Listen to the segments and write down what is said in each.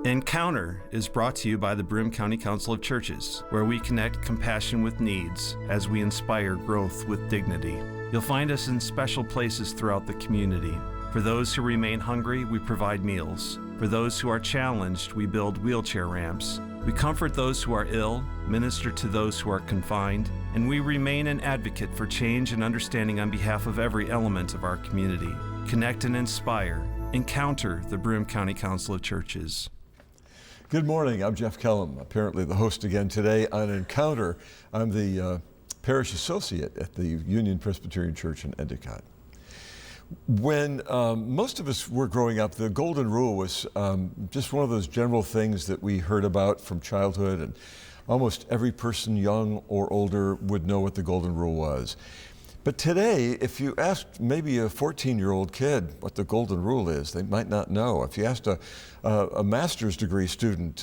Encounter is brought to you by the Broome County Council of Churches, where we connect compassion with needs as we inspire growth with dignity. You'll find us in special places throughout the community. For those who remain hungry, we provide meals. For those who are challenged, we build wheelchair ramps. We comfort those who are ill, minister to those who are confined, and we remain an advocate for change and understanding on behalf of every element of our community. Connect and inspire. Encounter the Broome County Council of Churches. Good morning, I'm Jeff Kellam, apparently the host again today on Encounter. I'm the Parish Associate at the Union Presbyterian Church in Endicott. When most of us were growing up, the Golden Rule was just one of those general things that we heard about from childhood, and almost every person, young or older, would know what the Golden Rule was. But today, if you asked maybe a 14-year-old kid what the Golden Rule is, they might not know. If you asked a master's degree student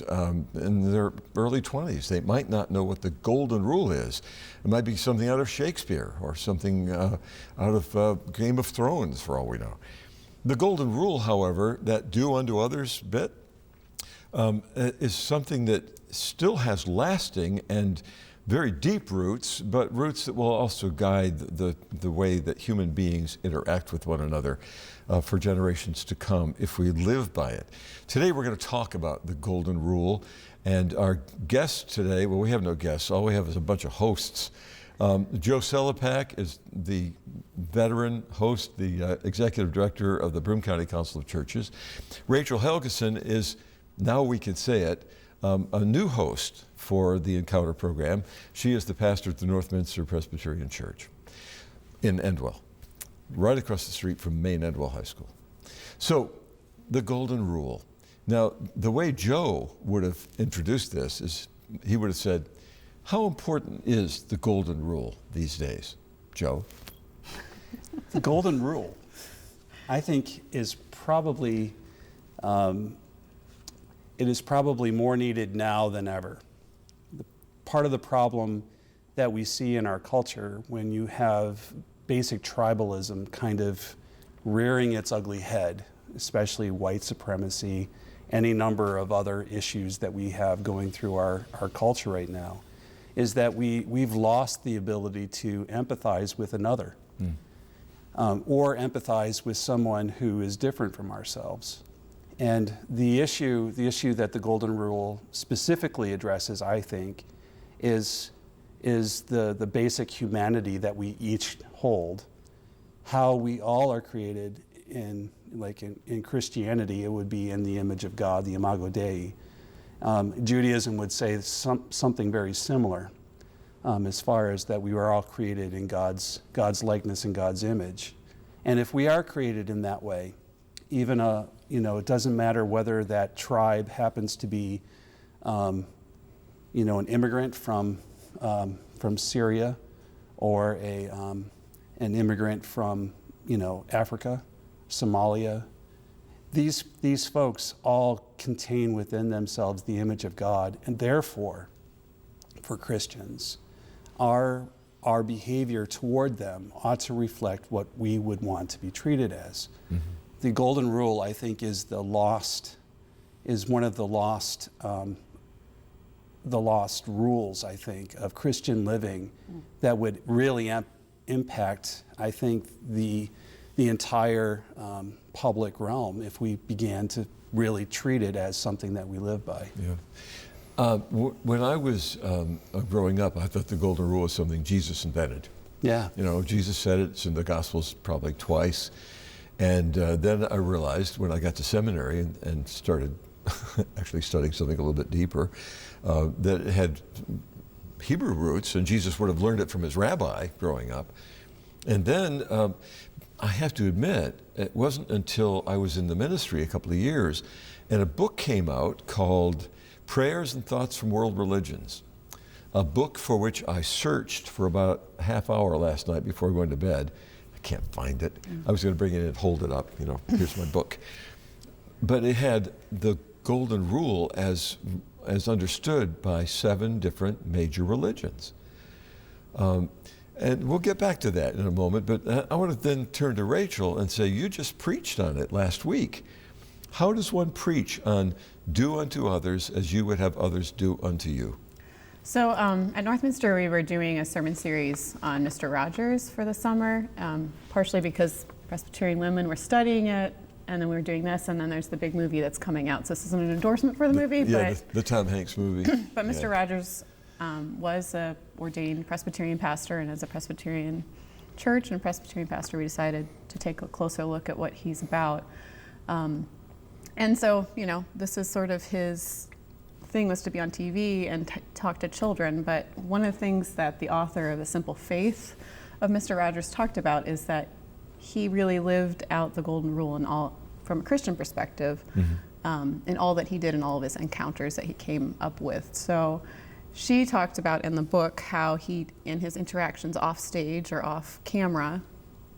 in their early 20s, they might not know what the Golden Rule is. It might be something out of Shakespeare or something out of Game of Thrones, for all we know. The Golden Rule, however, that do unto others bit, is something that still has lasting and very deep roots, but roots that will also guide the way that human beings interact with one another for generations to come if we live by it. Today we're going to talk about the Golden Rule, and our guest today, well, we have no guests, all we have is a bunch of hosts. Joe Sellepack is the veteran host, the executive director of the Broome County Council of Churches. Rachel Helgeson is, now we can say it, a new host for the Encounter program. She is the pastor at the Northminster Presbyterian Church in Endwell, right across the street from Maine Endwell High School. So, the Golden Rule. Now, the way Joe would have introduced this is he would have said, how important is the Golden Rule these days? Joe? The Golden Rule, I think, is probably it is probably more needed now than ever. Part of the problem that we see in our culture when you have basic tribalism kind of rearing its ugly head, especially white supremacy, any number of other issues that we have going through our culture right now, is that we've lost the ability to empathize with another or empathize with someone who is different from ourselves. And the issue that the Golden Rule specifically addresses, I think, is the basic humanity that we each hold, how we all are created in Christianity, it would be in the image of God, the Imago Dei. Judaism would say something very similar, as far as that we were all created in God's likeness and God's image. And if we are created in that way, even it doesn't matter whether that tribe happens to be, an immigrant from Syria, or an immigrant from, Africa, Somalia. These folks all contain within themselves the image of God, and therefore, for Christians, our behavior toward them ought to reflect what we would want to be treated as. Mm-hmm. The Golden Rule, I think, is one of the lost rules, I think, of Christian living that would really impact, I think, the entire public realm if we began to really treat it as something that we live by. Yeah. When I was growing up, I thought the Golden Rule was something Jesus invented. Yeah. Jesus said it, it's in the Gospels probably twice. And then I realized when I got to seminary and started actually studying something a little bit deeper, that it had Hebrew roots, and Jesus would have learned it from his rabbi growing up. And then I have to admit, it wasn't until I was in the ministry a couple of years, and a book came out called Prayers and Thoughts from World Religions, a book for which I searched for about a half hour last night before going to bed. Can't find it. I was going to bring it in and hold it up, here's my book. But it had the Golden Rule as understood by 7 different major religions. And we'll get back to that in a moment, but I want to then turn to Rachel and say, you just preached on it last week. How does one preach on do unto others as you would have others do unto you? So at Northminster, we were doing a sermon series on Mr. Rogers for the summer, partially because Presbyterian women were studying it, and then we were doing this, and then there's the big movie that's coming out. So this isn't an endorsement for the movie, but the Tom Hanks movie. but Mr. Rogers was a ordained Presbyterian pastor, and as a Presbyterian church and Presbyterian pastor, we decided to take a closer look at what he's about. And so, this is sort of his thing, was to be on TV and talk to children. But one of the things that the author of The Simple Faith of Mr. Rogers talked about is that he really lived out the golden rule in all, from a Christian perspective, in all that he did and all of his encounters that he came up with. So she talked about in the book how he, in his interactions off stage or off camera,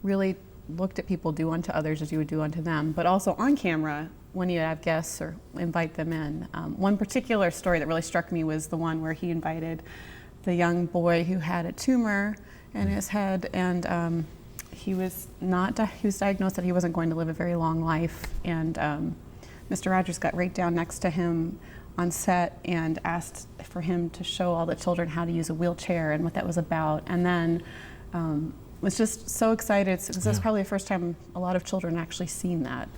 really looked at people, do unto others as you would do unto them, but also on camera when you have guests or invite them in. One particular story that really struck me was the one where he invited the young boy who had a tumor in his head, and he was diagnosed that he wasn't going to live a very long life, and Mr. Rogers got right down next to him on set and asked for him to show all the children how to use a wheelchair and what that was about, and then was just so excited, because that's probably the first time a lot of children actually seen that.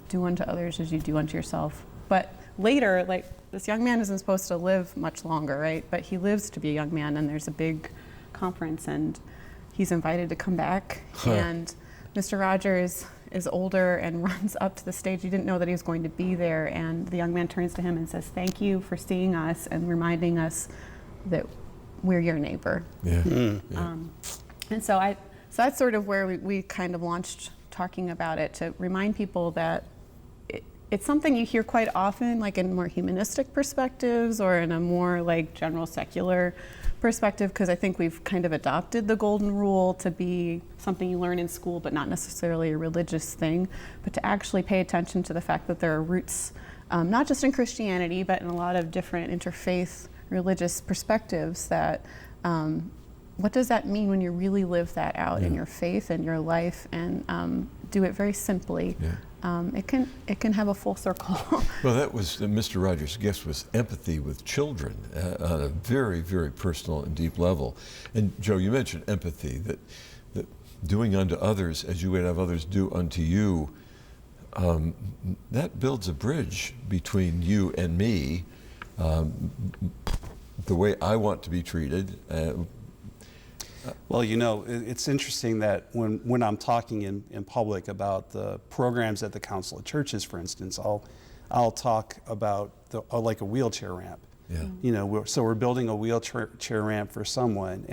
Do unto others as you do unto yourself. But later, like, this young man isn't supposed to live much longer, right? But he lives to be a young man, and there's a big conference, and he's invited to come back. And Mr. Rogers is older and runs up to the stage. He didn't know that he was going to be there, and the young man turns to him and says, "Thank you for seeing us and reminding us that we're your neighbor." And so that's sort of where we kind of launched talking about it, to remind people that it's something you hear quite often, like in more humanistic perspectives or in a more like general secular perspective, because I think we've kind of adopted the golden rule to be something you learn in school, but not necessarily a religious thing, but to actually pay attention to the fact that there are roots, not just in Christianity, but in a lot of different interfaith religious perspectives that what does that mean when you really live that out in your faith and your life, and do it very simply? It can have a full circle. Well, that was Mr. Rogers' gift, was empathy with children on a very, very personal and deep level. And Joe, you mentioned empathy, that doing unto others as you would have others do unto you. That builds a bridge between you and me, the way I want to be treated. Well, it's interesting that when I'm talking in public about the programs at the Council of Churches, for instance, I'll talk about like a wheelchair ramp. So we're building a wheelchair ramp for someone,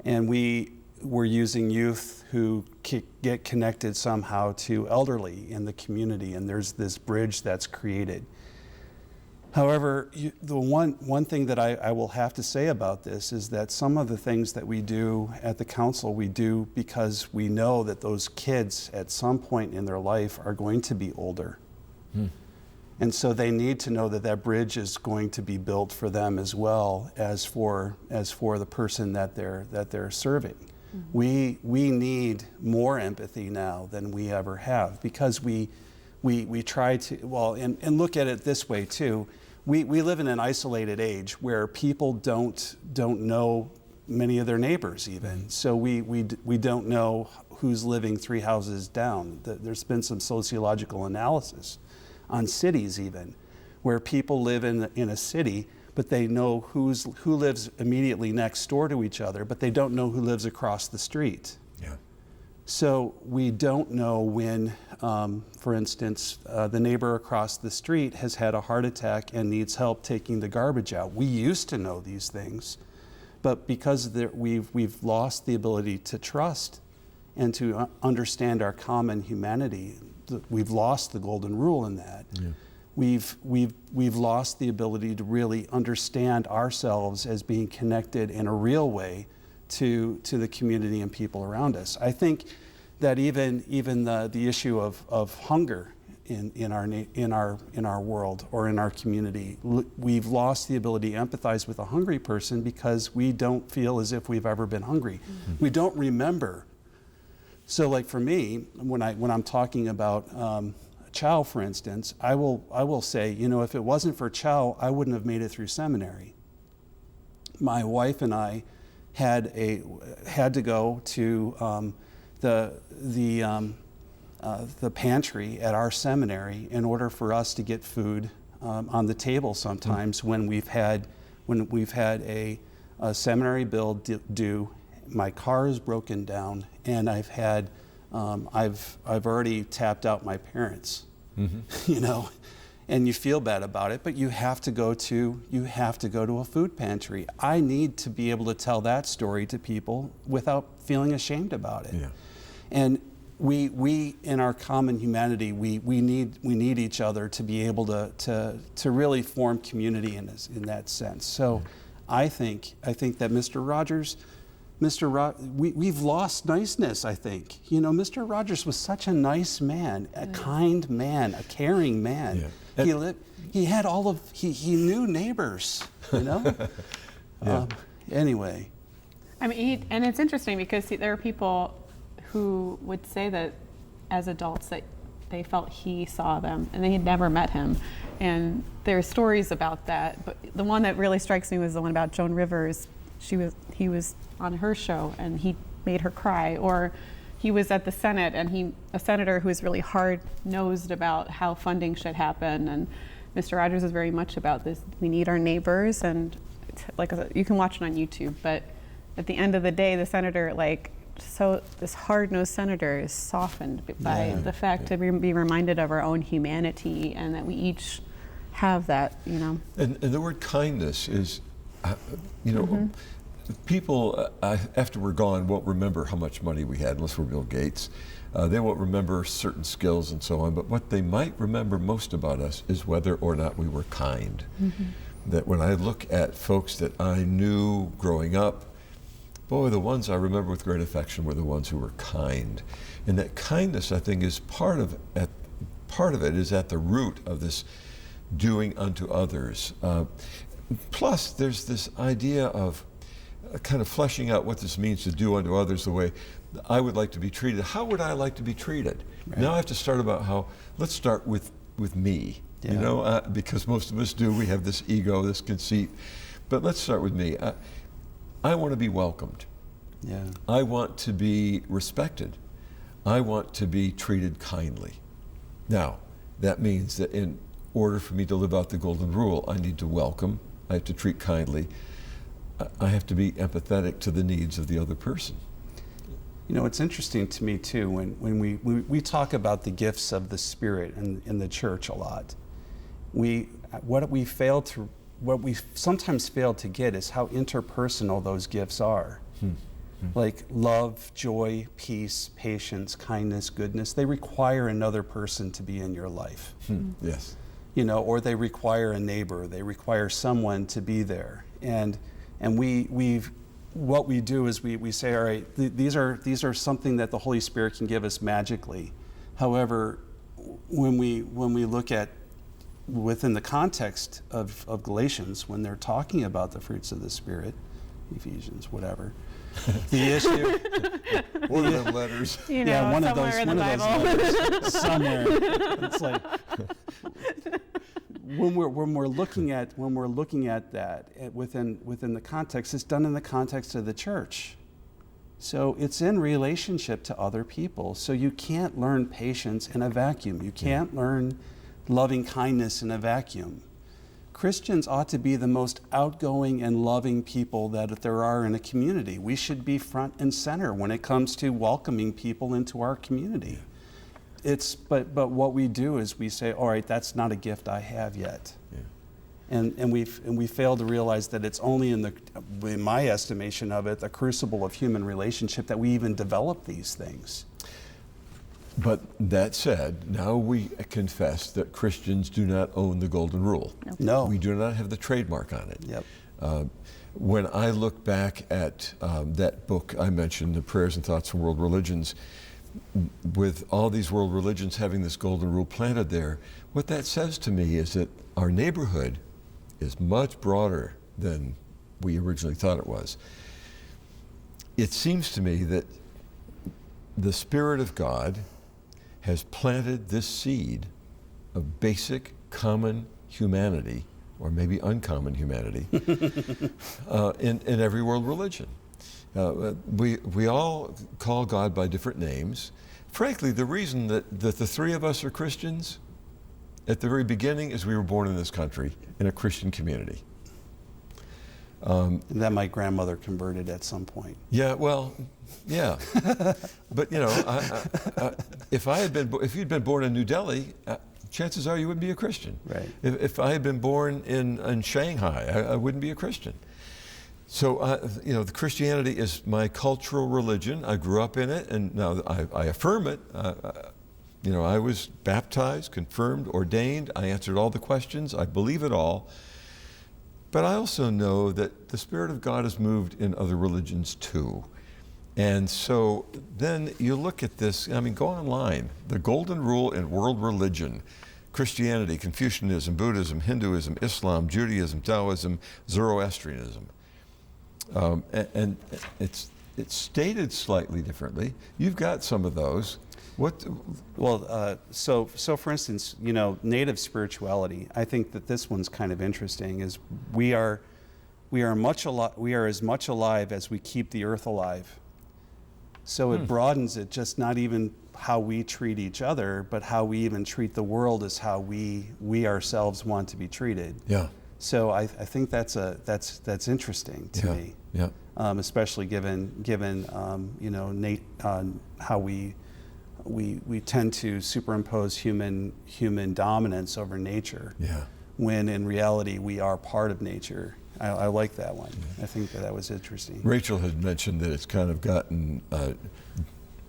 and we're using youth who get connected somehow to elderly in the community, and there's this bridge that's created. However, the one thing that I will have to say about this is that some of the things that we do at the council, we do because we know that those kids at some point in their life are going to be older. And so they need to know that that bridge is going to be built for them as well as for the person that they're serving. We need more empathy now than we ever have, because we try to, and look at it this way too. We live in an isolated age where people don't know many of their neighbors even. So we don't know who's living 3 houses down. There's been some sociological analysis on cities even, where people live in a city, but they know who lives immediately next door to each other, but they don't know who lives across the street. So we don't know when, for instance, the neighbor across the street has had a heart attack and needs help taking the garbage out. We used to know these things, but because we've lost the ability to trust and to understand our common humanity, we've lost the golden rule in that. We've lost the ability to really understand ourselves as being connected in a real way to the community and people around us. I think that even the issue of hunger in our world or in our community, we've lost the ability to empathize with a hungry person because we don't feel as if we've ever been hungry. We don't remember. So, like for me, when I'm talking about Chow, for instance, I will say, if it wasn't for Chow, I wouldn't have made it through seminary. My wife and I had to go to the pantry at our seminary in order for us to get food on the table sometimes when we've had a seminary bill due. My car is broken down, and I've already tapped out my parents, and you feel bad about it, but you have to go to a food pantry. I need to be able to tell that story to people without feeling ashamed about it. Yeah. And we in our common humanity, we need each other to be able to really form community in that sense. So I think that Mr. Rogers, we've lost niceness, I think. Mr. Rogers was such a nice man, a kind man, a caring man. Yeah. He had he knew neighbors, Anyway. I mean, and it's interesting because there are people who would say that as adults that they felt he saw them and they had never met him. And there are stories about that, but the one that really strikes me was the one about Joan Rivers. He was on her show and he made her cry, or he was at the Senate and a senator who was really hard-nosed about how funding should happen, and Mr. Rogers is very much about this. We need our neighbors, and like I said, you can watch it on YouTube, but at the end of the day, the senator, this hard-nosed senator is softened by the fact to be reminded of our own humanity and that we each have that, And the word kindness is, people after we're gone won't remember how much money we had unless we're Bill Gates. They won't remember certain skills and so on, but what they might remember most about us is whether or not we were kind. That when I look at folks that I knew growing up, boy, the ones I remember with great affection were the ones who were kind. And that kindness, I think, is part of it is at the root of this doing unto others. Plus, there's this idea of kind of fleshing out what this means to do unto others the way I would like to be treated. How would I like to be treated? Right. Now I have to start let's start with me, because most of us do. We have this ego, this conceit. But let's start with me. I want to be welcomed. Yeah. I want to be respected. I want to be treated kindly. Now, that means that in order for me to live out the golden rule, I need to welcome, I have to treat kindly, I have to be empathetic to the needs of the other person. It's interesting to me too when we talk about the gifts of the Spirit in the church a lot. What we sometimes fail to get is how interpersonal those gifts are. Like love, joy, peace, patience, kindness, goodness. They require another person to be in your life. Yes. Or they require a neighbor. They require someone to be there. And what we do is we say, all right, these are something that the Holy Spirit can give us magically. However, when we look at within the context of Galatians, when they're talking about the fruits of the Spirit, Ephesians, whatever, the issue, one of them letters, one of those letters, somewhere. It's like when we're looking at that within the context, it's done in the context of the church. So it's in relationship to other people. So you can't learn patience in a vacuum. You can't learn loving kindness in a vacuum. Christians ought to be the most outgoing and loving people that there are in a community. We should be front and center when it comes to welcoming people into our community. But what we do is we say, all right, that's not a gift I have yet. Yeah. And we fail to realize that it's only in my estimation of it, the crucible of human relationship, that we even develop these things. But that said, now we confess that Christians do not own the golden rule. No. We do not have the trademark on it. Yep. When I look back at that book I mentioned, The Prayers and Thoughts from World Religions, with all these world religions having this golden rule planted there, what that says to me is that our neighborhood is much broader than we originally thought it was. It seems to me that the Spirit of God has planted this seed of basic common humanity, or maybe uncommon humanity, in every world religion. We all call God by different names. Frankly, the reason that the three of us are Christians at the very beginning is we were born in this country in a Christian community. And that my grandmother converted at some point. Yeah, well, yeah. But you know, if you'd been born in New Delhi, chances are you wouldn't be a Christian. Right. If I had been born in Shanghai, I wouldn't be a Christian. So, you know, the Christianity is my cultural religion. I grew up in it, and now I affirm it. You know, I was baptized, confirmed, ordained. I answered all the questions. I believe it all. But I also know that the Spirit of God has moved in other religions too. And so then you look at this, I mean, go online. The golden rule in world religion: Christianity, Confucianism, Buddhism, Hinduism, Islam, Judaism, Taoism, Zoroastrianism. And it's stated slightly differently. You've got some of those. So for instance, you know, native spirituality. I think that this one's kind of interesting. Is we are as much alive as we keep the earth alive. So it broadens it, just not even how we treat each other, but how we even treat the world is how we ourselves want to be treated. Yeah. So I think that's interesting to me. Yeah. Especially given you know, how we tend to superimpose human dominance over nature. Yeah. When in reality we are part of nature. I like that one. I think that was interesting. Rachel had mentioned that it's kind of gotten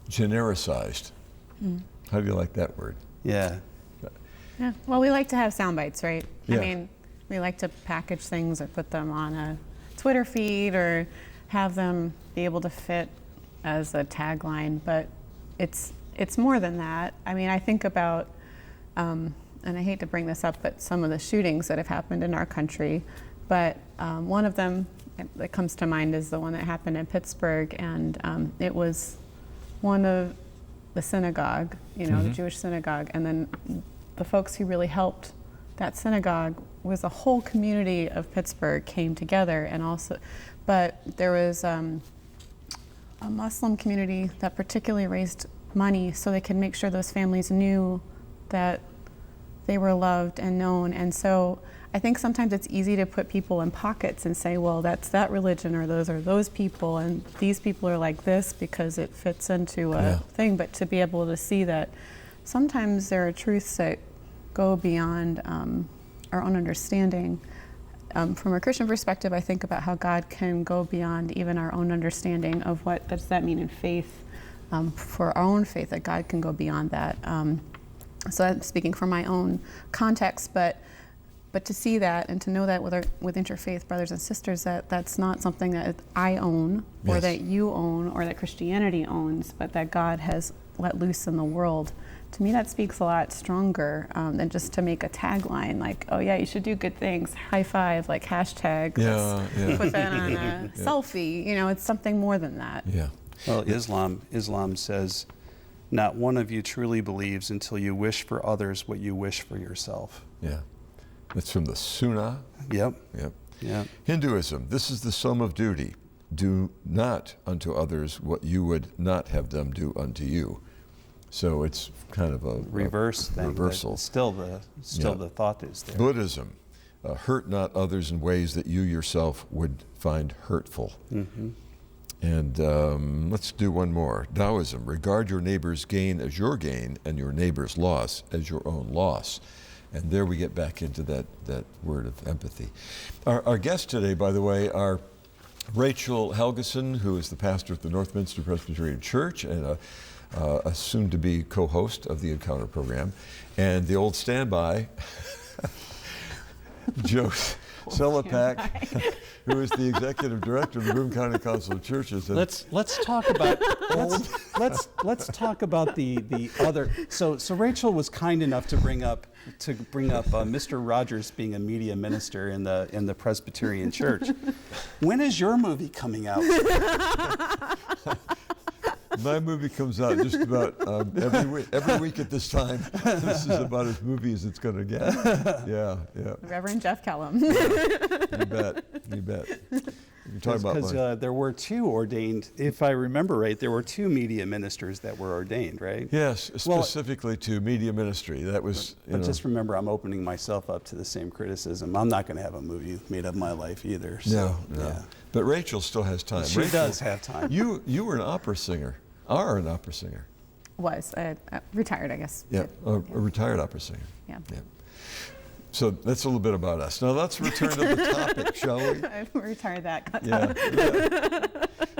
genericized. How do you like that word? Yeah. Yeah. Well, we like to have sound bites, right? Yeah. I mean, we like to package things or put them on a Twitter feed or have them be able to fit as a tagline, but it's more than that. I mean, I think about, and I hate to bring this up, but some of the shootings that have happened in our country, but one of them that comes to mind is the one that happened in Pittsburgh, and it was one of the synagogue, you know, the Jewish synagogue, and then the folks who really helped that synagogue was a whole community of Pittsburgh came together, and also, but there was a Muslim community that particularly raised money so they could make sure those families knew that they were loved and known. And so I think sometimes it's easy to put people in pockets and say, well, that's that religion, or those are those people, and these people are like this because it fits into a thing. But to be able to see that sometimes there are truths that go beyond our own understanding. From a Christian perspective, I think about how God can go beyond even our own understanding of what does that mean in faith, for our own faith, that God can go beyond that. So I'm speaking from my own context, but to see that and to know that with interfaith brothers and sisters, that's not something that I own or that you own or that Christianity owns, but that God has let loose in the world. To me, that speaks a lot stronger than just to make a tagline like, oh yeah, you should do good things, high five, like hashtag, let's put that on a selfie. You know, it's something more than that. Yeah. Well, Islam says, not one of you truly believes until you wish for others what you wish for yourself. Yeah. That's from the Sunnah. Yep. Yep. Hinduism, this is the sum of duty. Do not unto others what you would not have them do unto you. So it's kind of a reverse thing. Reversal. Still the thought is there. Buddhism, hurt not others in ways that you yourself would find hurtful. And let's do one more. Taoism, regard your neighbor's gain as your gain and your neighbor's loss as your own loss. And there we get back into that word of empathy. Our guests today, by the way, are Rachel Helgeson, who is the pastor at the Northminster Presbyterian Church and a soon-to-be co-host of the Encounter program, and the old standby, Joe Sellepack, who is the executive director of the Broome County Council of Churches. And let's talk about let's talk about the other. So Rachel was kind enough to bring up Mr. Rogers being a media minister in the Presbyterian Church. When is your movie coming out? My movie comes out just about every week at this time. This is about as movie as it's going to get. Yeah. Reverend Jeff Kellam. You bet. You're talking about because there were two ordained, if I remember right, there were two media ministers that were ordained, right? Yes, specifically to media ministry. That was. But just remember, I'm opening myself up to the same criticism. I'm not going to have a movie made of my life either. So, no. Yeah. But Rachel still has time. She does have time. You were an opera singer. Are an opera singer. Was retired, I guess. Yeah, a retired opera singer. Yeah. So that's a little bit about us. Now let's return to the topic, shall we? I've retired that. Yeah.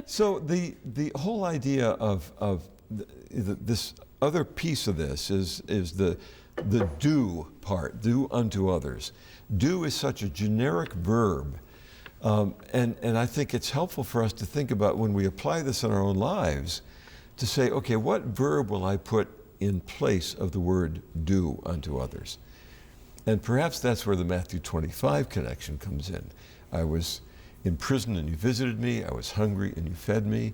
So the whole idea of this other piece of this is the do part, do unto others. Do is such a generic verb, and I think it's helpful for us to think about when we apply this in our own lives, to say, okay, what verb will I put in place of the word do unto others? And perhaps that's where the Matthew 25 connection comes in. I was in prison and you visited me. I was hungry and you fed me.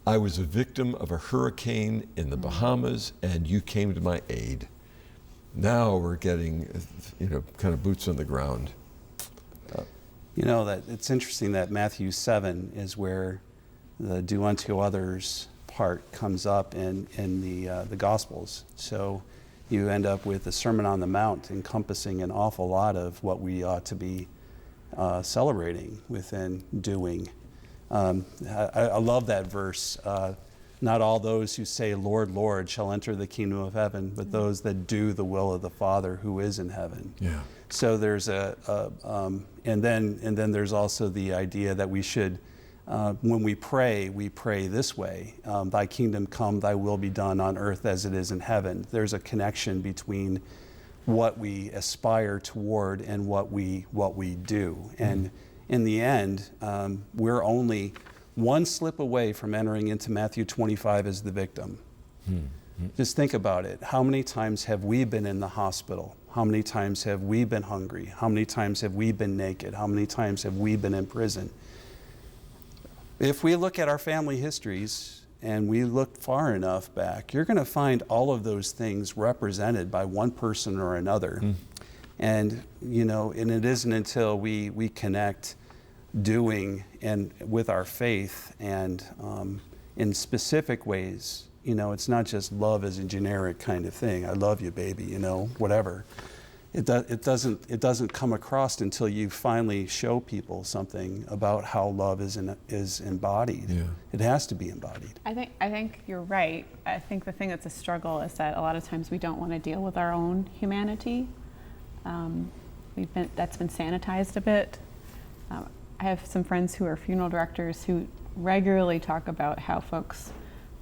I was a victim of a hurricane in the Bahamas and you came to my aid. Now we're getting, kind of boots on the ground. That it's interesting that Matthew 7 is where the do unto others part comes up in the Gospels. So you end up with the Sermon on the Mount encompassing an awful lot of what we ought to be celebrating within doing. I love that verse. Not all those who say, Lord, Lord, shall enter the kingdom of heaven, but those that do the will of the Father who is in heaven. Yeah. So there's and then there's also the idea that we should, when we pray this way, thy kingdom come, thy will be done on earth as it is in heaven. There's a connection between what we aspire toward and what we do. And in the end, we're only one slip away from entering into Matthew 25 as the victim. Just think about it. How many times have we been in the hospital? How many times have we been hungry? How many times have we been naked? How many times have we been in prison? If we look at our family histories and we look far enough back, you're going to find all of those things represented by one person or another. And it isn't until we connect doing and with our faith and in specific ways. It's not just love as a generic kind of thing. I love you, baby, whatever. It doesn't come across until you finally show people something about how love is embodied. Yeah. It has to be embodied. I think you're right. I think the thing that's a struggle is that a lot of times we don't want to deal with our own humanity. That's been sanitized a bit. I have some friends who are funeral directors who regularly talk about how folks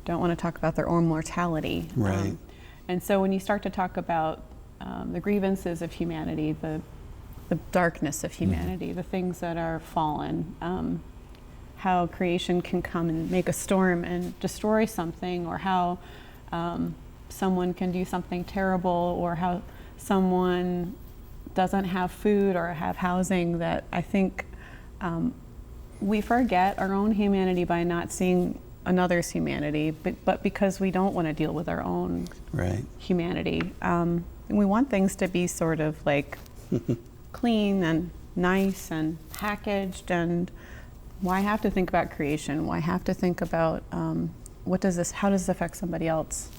don't want to talk about their own mortality. Right. And so when you start to talk about the grievances of humanity, the darkness of humanity, the things that are fallen, how creation can come and make a storm and destroy something, or how someone can do something terrible, or how someone doesn't have food or have housing, that I think we forget our own humanity by not seeing another's humanity, but because we don't want to deal with our own humanity. And we want things to be sort of like clean and nice and packaged, and why have to think about creation? Why have to think about how does this affect somebody else?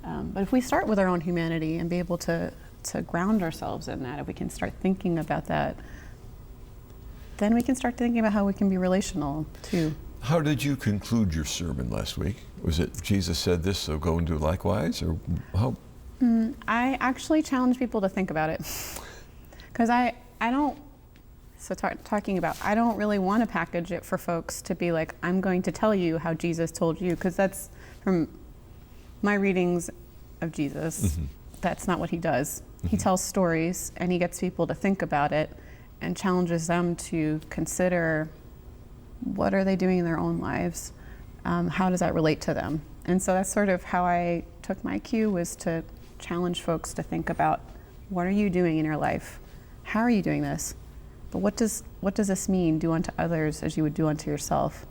But if we start with our own humanity and be able to ground ourselves in that, if we can start thinking about that, then we can start thinking about how we can be relational too. How did you conclude your sermon last week? Was it Jesus said this, so go and do likewise, or how? I actually challenge people to think about it, because I don't really want to package it for folks to be like, I'm going to tell you how Jesus told you, because that's from my readings of Jesus. That's not what he does. He tells stories and he gets people to think about it and challenges them to consider, what are they doing in their own lives? How does that relate to them? And so that's sort of how I took my cue, was to challenge folks to think about, what are you doing in your life? How are you doing this? But what does this mean? Do unto others as you would do unto yourself.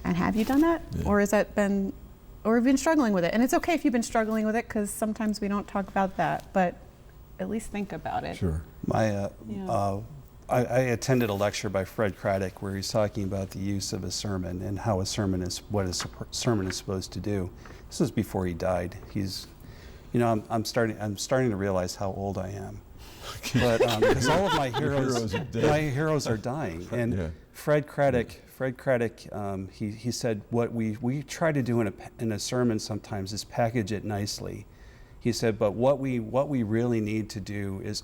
And have you done that? Yeah. Or has that been we've been struggling with it. And it's okay if you've been struggling with it, because sometimes we don't talk about that, but at least think about it. Sure. I attended a lecture by Fred Craddock where he's talking about the use of a sermon and how a sermon is what a sermon is supposed to do. This was before he died. He's, I'm starting to realize how old I am. But because all of my heroes are dying. And yeah. Fred Craddock, he said what we try to do in a sermon sometimes is package it nicely. He said, but what we really need to do is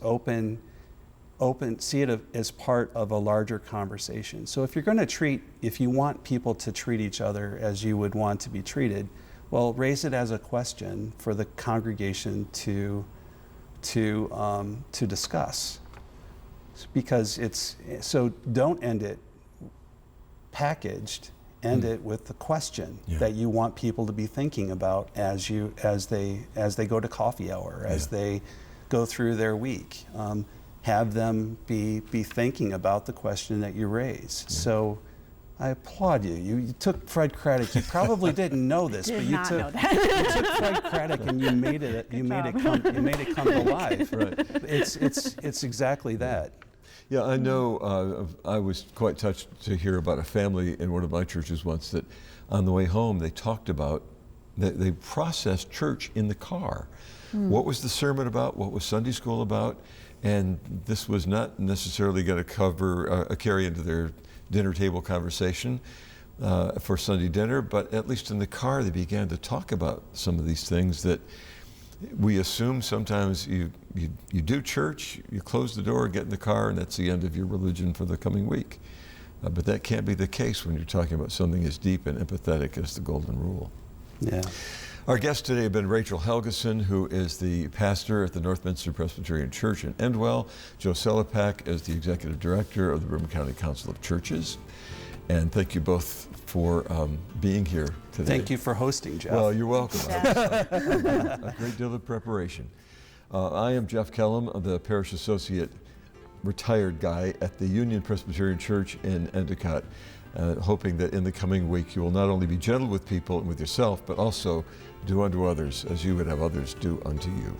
see it as part of a larger conversation. So if you want people to treat each other as you would want to be treated, well, raise it as a question for the congregation to discuss. Because don't end it packaged. End it with the question that you want people to be thinking about as they go to coffee hour, as they go through their week. Have them be thinking about the question that you raise. Yeah. So I applaud you. You took Fred Craddock. You probably didn't know this, but you took Fred Craddock and you made it come to life. Right. It's exactly that. Yeah, I know. I was quite touched to hear about a family in one of my churches once that on the way home they talked about, they processed church in the car. What was the sermon about? What was Sunday school about? And this was not necessarily going to carry into their dinner table conversation for Sunday dinner, but at least in the car they began to talk about some of these things that we assume sometimes you do church, you close the door, get in the car, and that's the end of your religion for the coming week. But that can't be the case when you're talking about something as deep and empathetic as the Golden Rule. Yeah. Our guests today have been Rachel Helgeson, who is the pastor at the Northminster Presbyterian Church in Endwell, Joe Sellepack as the executive director of the Broome County Council of Churches. And thank you both for being here today. Thank you for hosting, Jeff. Well, you're welcome. A great deal of preparation. I am Jeff Kellam, the parish associate retired guy at the Union Presbyterian Church in Endicott, hoping that in the coming week you will not only be gentle with people and with yourself, but also do unto others as you would have others do unto you.